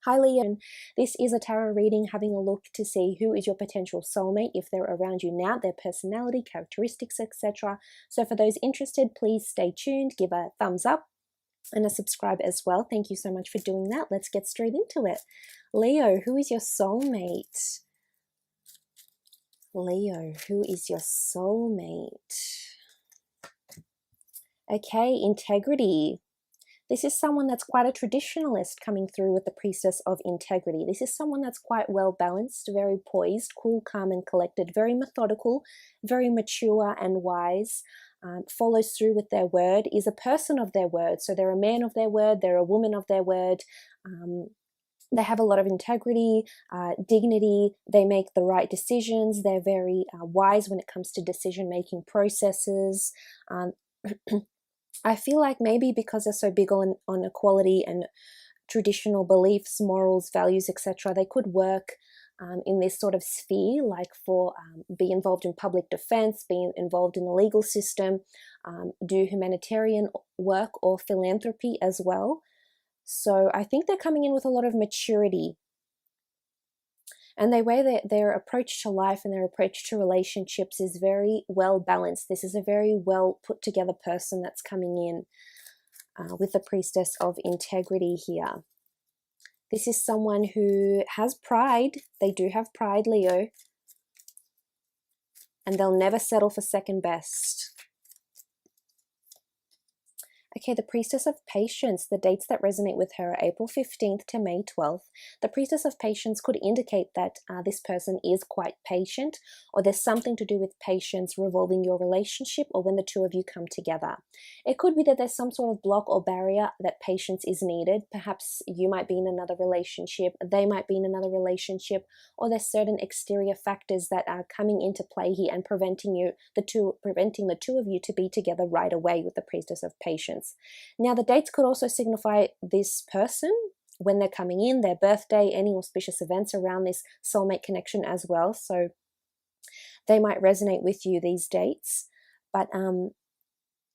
Hi Leo, this is a tarot reading having a look to see who is your potential soulmate, if they're around you now, their personality, characteristics, etc. So for those interested, please stay tuned, give a thumbs up and a subscribe as well. Thank you so much for doing that. Let's get straight into it. Leo, who is your soulmate? Leo, who is your soulmate? Okay, integrity. This is someone that's quite a traditionalist coming through with the Priestess of Integrity. This is someone that's quite well balanced, very poised, cool, calm and collected, very methodical, very mature and wise, follows through with their word, is a person of their word. So they're a man of their word, they're a woman of their word. They have a lot of integrity, dignity, they make the right decisions, they're very wise when it comes to decision-making processes. I feel like maybe because they're so big on equality and traditional beliefs, morals, values, etc., they could work in this sort of sphere, like for be involved in public defense, be involved in the legal system, do humanitarian work or philanthropy as well. So I think they're coming in with a lot of maturity. And the way their approach to life and their approach to relationships is very well balanced. This is a very well put together person that's coming in with the Priestess of Integrity here. This is someone who has pride. They do have pride, Leo. And they'll never settle for second best. Okay, the Priestess of Patience, the dates that resonate with her are April 15th to May 12th. The Priestess of Patience could indicate that this person is quite patient, or there's something to do with patience revolving your relationship or when the two of you come together. It could be that there's some sort of block or barrier that patience is needed. Perhaps you might be in another relationship, they might be in another relationship, or there's certain exterior factors that are coming into play here and preventing the two of you to be together right away with the Priestess of Patience. Now, the dates could also signify this person, when they're coming in, their birthday, any auspicious events around this soulmate connection as well. So they might resonate with you, these dates. But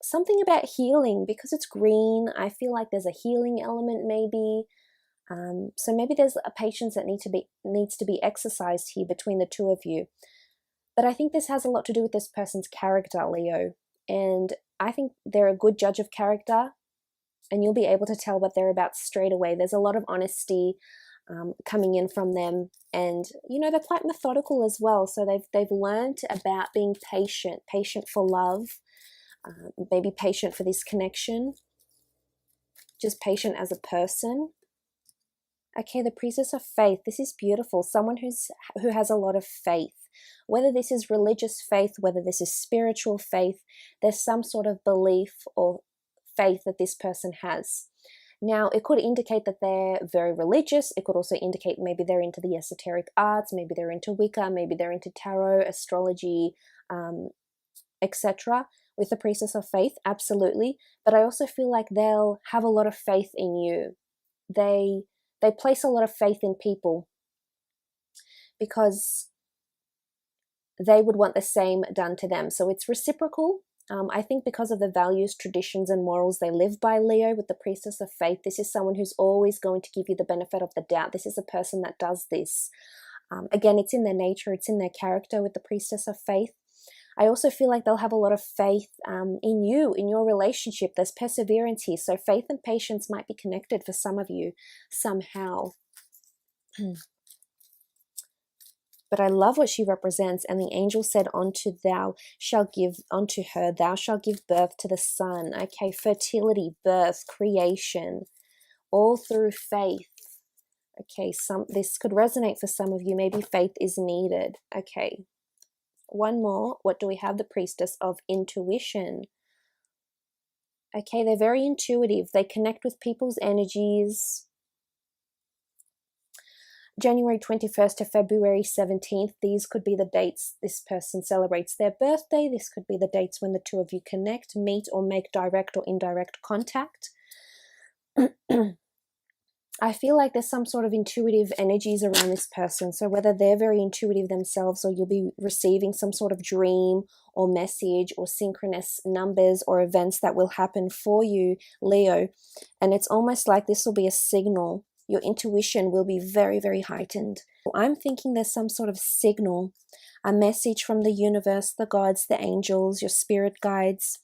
something about healing, because it's green, I feel like there's a healing element maybe. So maybe there's a patience that needs to be exercised here between the two of you. But I think this has a lot to do with this person's character, Leo. And I think they're a good judge of character, and you'll be able to tell what they're about straight away. There's a lot of honesty coming in from them, and you know, they're quite methodical as well. So they've learned about being patient for love, maybe patient for this connection, just patient as a person. Okay, the Priestess of Faith. This is beautiful. Someone who has a lot of faith. Whether this is religious faith, whether this is spiritual faith, there's some sort of belief or faith that this person has. Now, it could indicate that they're very religious. It could also indicate maybe they're into the esoteric arts, maybe they're into Wicca, maybe they're into tarot, astrology, etc. With the Priestess of Faith, absolutely. But I also feel like they'll have a lot of faith in you. They place a lot of faith in people because they would want the same done to them. So it's reciprocal. I think because of the values, traditions, and morals they live by, Leo, with the Priestess of Faith, this is someone who's always going to give you the benefit of the doubt. This is a person that does this. Again, it's in their nature, it's in their character with the Priestess of Faith. I also feel like they'll have a lot of faith in you, in your relationship. There's perseverance here. So faith and patience might be connected for some of you somehow. But I love what she represents. And the angel said, unto thou shall give unto her, thou shalt give birth to the son. Okay, fertility, birth, creation, all through faith. Okay, this could resonate for some of you. Maybe faith is needed. Okay, one more. What do we have? The Priestess of Intuition. Okay, they're very intuitive. They connect with people's energies. January 21st to February 17th, these could be the dates this person celebrates their birthday. This could be the dates when the two of you connect, meet, or make direct or indirect contact. I feel like there's some sort of intuitive energies around this person. So whether they're very intuitive themselves, or you'll be receiving some sort of dream or message or synchronous numbers or events that will happen for you, Leo. And it's almost like this will be a signal Your intuition will be very, very heightened. I'm thinking there's some sort of signal, a message from the universe, the gods, the angels, your spirit guides,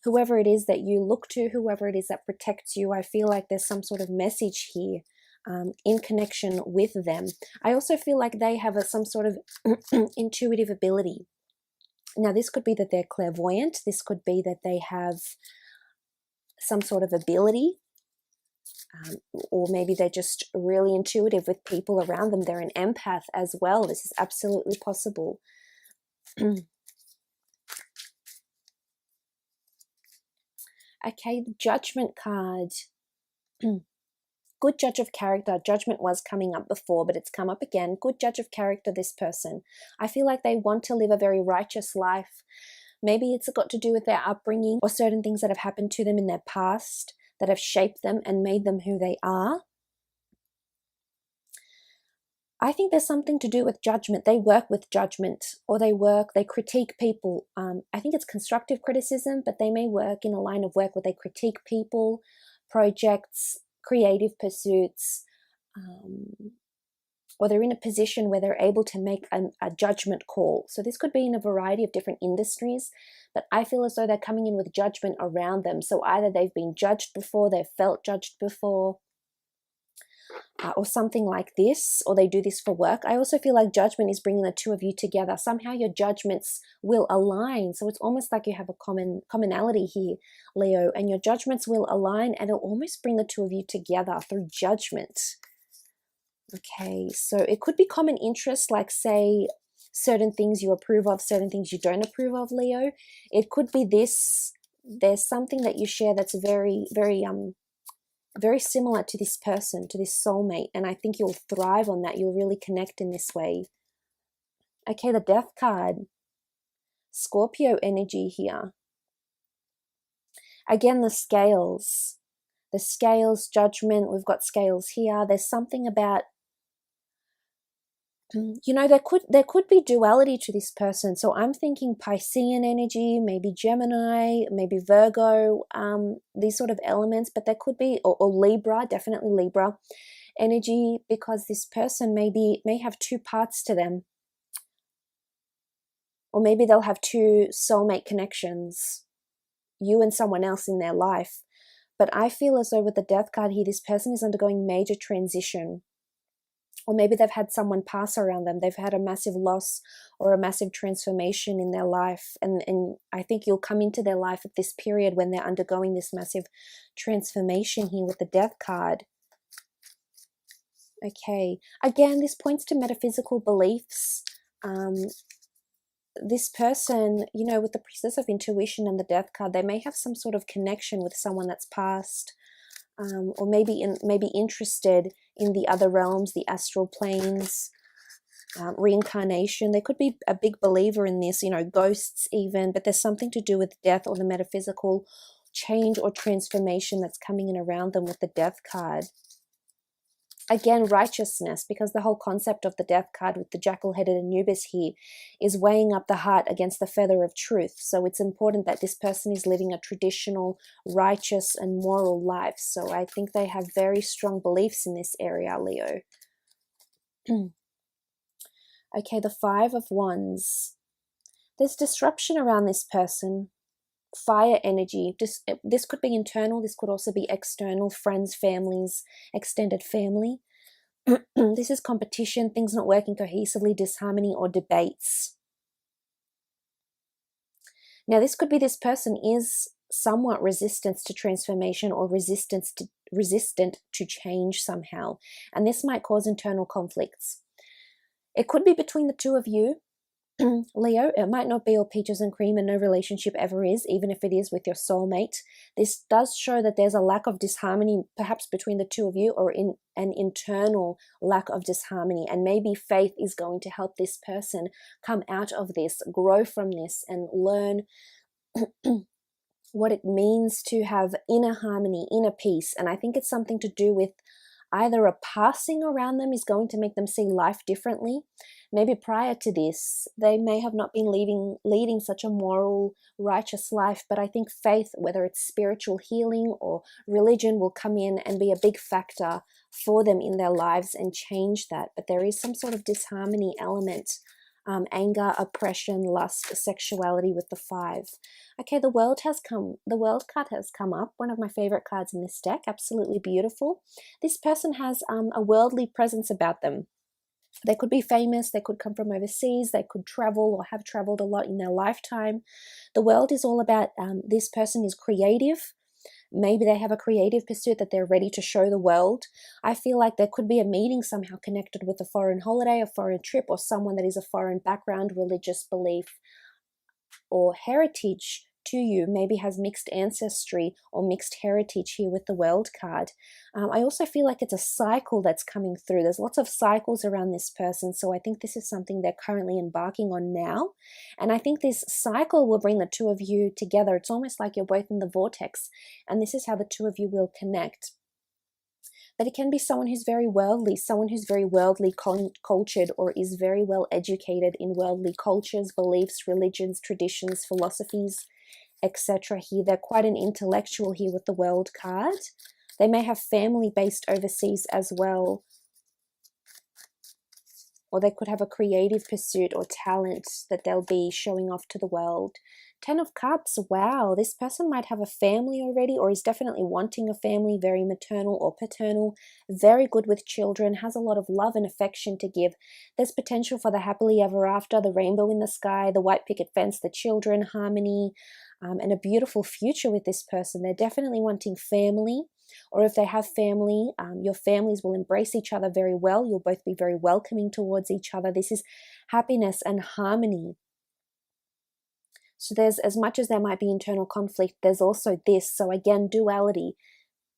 whoever it is that you look to, whoever it is that protects you. I feel like there's some sort of message here in connection with them. I also feel like they have some sort of intuitive ability. Now, this could be that they're clairvoyant. This could be that they have some sort of ability. Or maybe they're just really intuitive with people around them. They're an empath as well. This is absolutely possible. Okay, the Judgment card. Good judge of character. Judgment was coming up before, but it's come up again. Good judge of character, this person. I feel like they want to live a very righteous life. Maybe it's got to do with their upbringing or certain things that have happened to them in their past that have shaped them and made them who they are. I think there's something to do with judgment. They work with judgment, or they critique people. I think it's constructive criticism, but they may work in a line of work where they critique people, projects, creative pursuits, or they're in a position where they're able to make a judgment call. So this could be in a variety of different industries, but I feel as though they're coming in with judgment around them. So either they've been judged before, they've felt judged before, or something like this, or they do this for work. I also feel like judgment is bringing the two of you together. Somehow your judgments will align. So it's almost like you have a commonality here, Leo, and your judgments will align, and it'll almost bring the two of you together through judgment. Okay, so it could be common interests, like say certain things you approve of, certain things you don't approve of, Leo. It could be this. There's something that you share that's very, very very similar to this person, to this soulmate, and I think you'll thrive on that. You'll really connect in this way. Okay, the Death card. Scorpio energy here. Again, the scales. The scales, judgment. We've got scales here. There's something about, you know, there could be duality to this person. So I'm thinking Piscean energy, maybe Gemini, maybe Virgo, these sort of elements, but there could be, or Libra, definitely Libra energy, because this person may have two parts to them. Or maybe they'll have two soulmate connections, you and someone else in their life. But I feel as though with the Death card here, this person is undergoing major transition. Or maybe they've had someone pass around them. They've had a massive loss or a massive transformation in their life. And I think you'll come into their life at this period when they're undergoing this massive transformation here with the Death card. Okay. Again, this points to metaphysical beliefs. This person, you know, with the Priestess of Intuition and the Death card, they may have some sort of connection with someone that's passed. Or maybe interested in the other realms, the astral planes, reincarnation. They could be a big believer in this, you know, ghosts even, but there's something to do with death or the metaphysical change or transformation that's coming in around them with the Death card. Again, righteousness, because the whole concept of the Death card with the jackal-headed Anubis here is weighing up the heart against the feather of truth. So it's important that this person is living a traditional, righteous and moral life. So I think they have very strong beliefs in this area, Leo. Okay, the Five of Wands. There's disruption around this person. Fire energy. This could be internal. This could also be external. Friends, families, extended family. This is competition, things not working cohesively, disharmony or debates. Now, this could be this person is somewhat resistant to transformation or resistant to change somehow. And this might cause internal conflicts. It could be between the two of you. Leo, it might not be all peaches and cream, and no relationship ever is, even if it is with your soulmate. This does show that there's a lack of disharmony, perhaps between the two of you, or in an internal lack of disharmony. And maybe faith is going to help this person come out of this, grow from this, and learn what it means to have inner harmony, inner peace. And I think it's something to do with either a passing around them is going to make them see life differently. Maybe prior to this, they may have not been leading such a moral, righteous life, but I think faith, whether it's spiritual healing or religion, will come in and be a big factor for them in their lives and change that. But there is some sort of disharmony element, anger, oppression, lust, sexuality with the 5. Okay, the world card has come up, one of my favorite cards in this deck, absolutely beautiful. This person has a worldly presence about them. They could be famous, they could come from overseas, they could travel or have traveled a lot in their lifetime. The world is all about this person is creative. Maybe they have a creative pursuit that they're ready to show the world. I feel like there could be a meeting somehow connected with a foreign holiday, a foreign trip, or someone that is a foreign background, religious belief, or heritage to you, maybe has mixed ancestry or mixed heritage here with the World card. I also feel like it's a cycle that's coming through. There's lots of cycles around this person, so I think this is something they're currently embarking on now. And I think this cycle will bring the two of you together. It's almost like you're both in the vortex, and this is how the two of you will connect. But it can be someone who's very worldly, cultured, or is very well educated in worldly cultures, beliefs, religions, traditions, philosophies, etc. Here, they're quite an intellectual here with the World card. They may have family based overseas as well, or they could have a creative pursuit or talent that they'll be showing off to the world. 10 of Cups, wow, this person might have a family already, or is definitely wanting a family, very maternal or paternal, very good with children, has a lot of love and affection to give. There's potential for the happily ever after, the rainbow in the sky, the white picket fence, the children, harmony, and a beautiful future with this person. They're definitely wanting family, or if they have family, your families will embrace each other very well. You'll both be very welcoming towards each other. This is happiness and harmony. So there's, as much as there might be internal conflict, there's also this. So again, duality.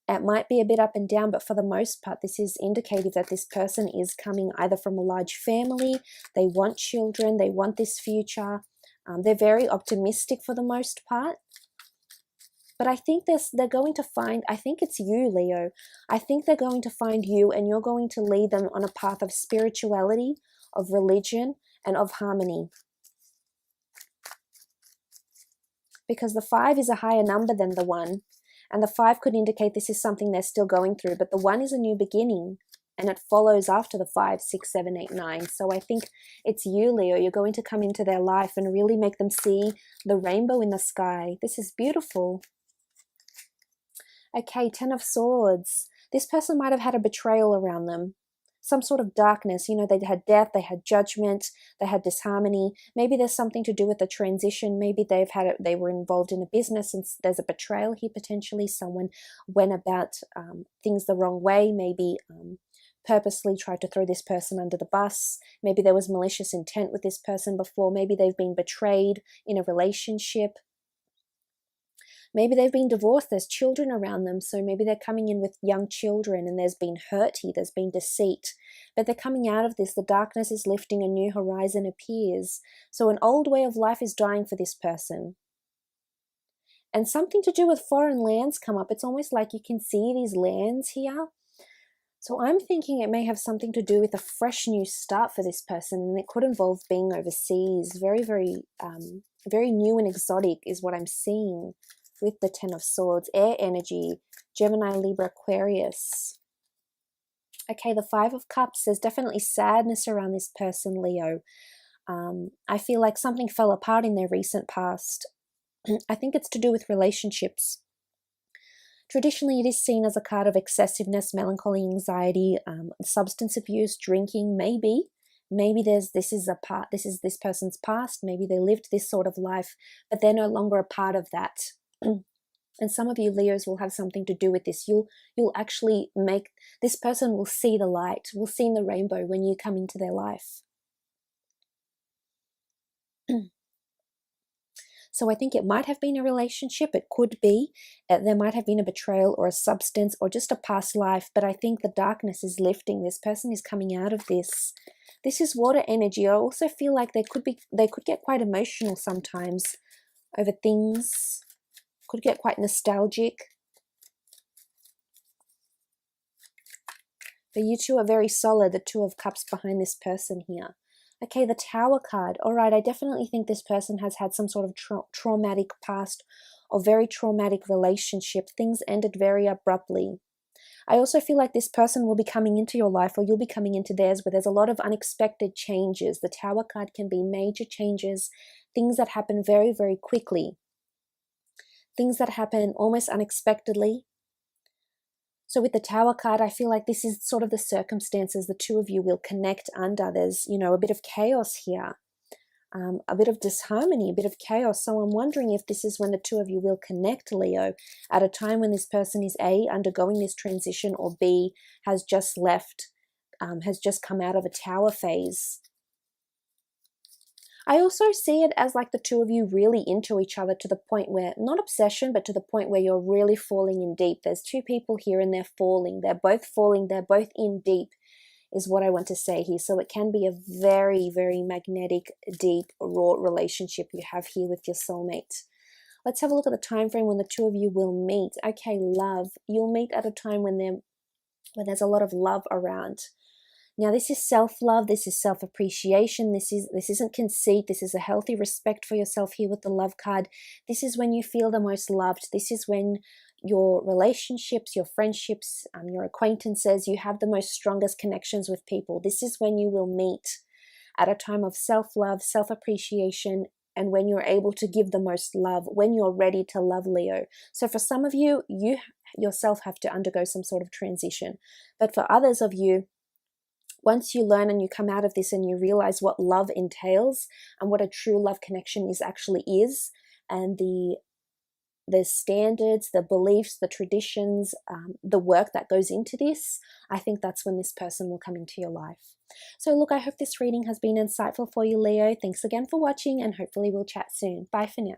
It might be a bit up and down, but for the most part, this is indicative that this person is coming either from a large family, they want children, they want this future. They're very optimistic for the most part. But I think they're going to find, I think it's you, Leo. I think they're going to find you, and you're going to lead them on a path of spirituality, of religion, and of harmony. Because the 5 is a higher number than the 1. And the 5 could indicate this is something they're still going through. But the 1 is a new beginning. And it follows after the 5, 6, 7, 8, 9. So I think it's you, Leo. You're going to come into their life and really make them see the rainbow in the sky. This is beautiful. Okay, 10 of Swords. This person might have had a betrayal around them. Some sort of darkness. You know, they had death, they had judgment, they had disharmony. Maybe there's something to do with the transition. Maybe they were involved in a business and there's a betrayal here potentially. Someone went about things the wrong way. Maybe purposely tried to throw this person under the bus. Maybe there was malicious intent with this person before. Maybe they've been betrayed in a relationship. Maybe they've been divorced, there's children around them, so maybe they're coming in with young children and there's been hurt here, there's been deceit. But they're coming out of this, the darkness is lifting, a new horizon appears. So an old way of life is dying for this person. And something to do with foreign lands come up. It's almost like you can see these lands here. So I'm thinking it may have something to do with a fresh new start for this person, and it could involve being overseas. Very, very, very new and exotic is what I'm seeing with the 10 of Swords. Air energy, Gemini, Libra, Aquarius. Okay, the 5 of Cups. There's definitely sadness around this person, Leo. I feel like something fell apart in their recent past. I think it's to do with relationships. Traditionally, it is seen as a card of excessiveness, melancholy, anxiety, substance abuse, drinking, maybe. Maybe this is this person's past. Maybe they lived this sort of life, but they're no longer a part of that. And some of you Leos will have something to do with this. You'll actually make, this person will see the light, will see the rainbow when you come into their life. So I think it might have been a relationship. It could be. There might have been a betrayal or a substance or just a past life. But I think the darkness is lifting. This person is coming out of this. This is water energy. I also feel like they could get quite emotional sometimes over things. Could get quite nostalgic. But you two are very solid, the Two of Cups behind this person here. Okay, the Tower card. All right, I definitely think this person has had some sort of traumatic past or very traumatic relationship. Things ended very abruptly. I also feel like this person will be coming into your life, or you'll be coming into theirs, where there's a lot of unexpected changes. The Tower card can be major changes, things that happen very, very quickly, things that happen almost unexpectedly. So with the Tower card, I feel like this is sort of the circumstances the two of you will connect under. There's, you know, a bit of chaos here, a bit of disharmony, a bit of chaos. So I'm wondering if this is when the two of you will connect, Leo, at a time when this person is A, undergoing this transition, or B, has just left, has just come out of a Tower phase. I also see it as like the two of you really into each other, to the point where, not obsession, but to the point where you're really falling in deep. There's two people here and they're falling. They're both falling. They're both in deep, is what I want to say here. So it can be a very, very magnetic, deep, raw relationship you have here with your soulmate. Let's have a look at the time frame when the two of you will meet. Okay, love. You'll meet at a time when there's a lot of love around. Now, this is self-love, this is self-appreciation, this isn't conceit, this is a healthy respect for yourself here with the Love card. This is when you feel the most loved. This is when your relationships, your friendships, your acquaintances, you have the most strongest connections with people. This is when you will meet at a time of self-love, self-appreciation, and when you're able to give the most love, when you're ready to love, Leo. So for some of you, you yourself have to undergo some sort of transition. But for others of you, once you learn and you come out of this and you realize what love entails and what a true love connection actually is, and the standards, the beliefs, the traditions, the work that goes into this, I think that's when this person will come into your life. So look, I hope this reading has been insightful for you, Leo. Thanks again for watching, and hopefully we'll chat soon. Bye for now.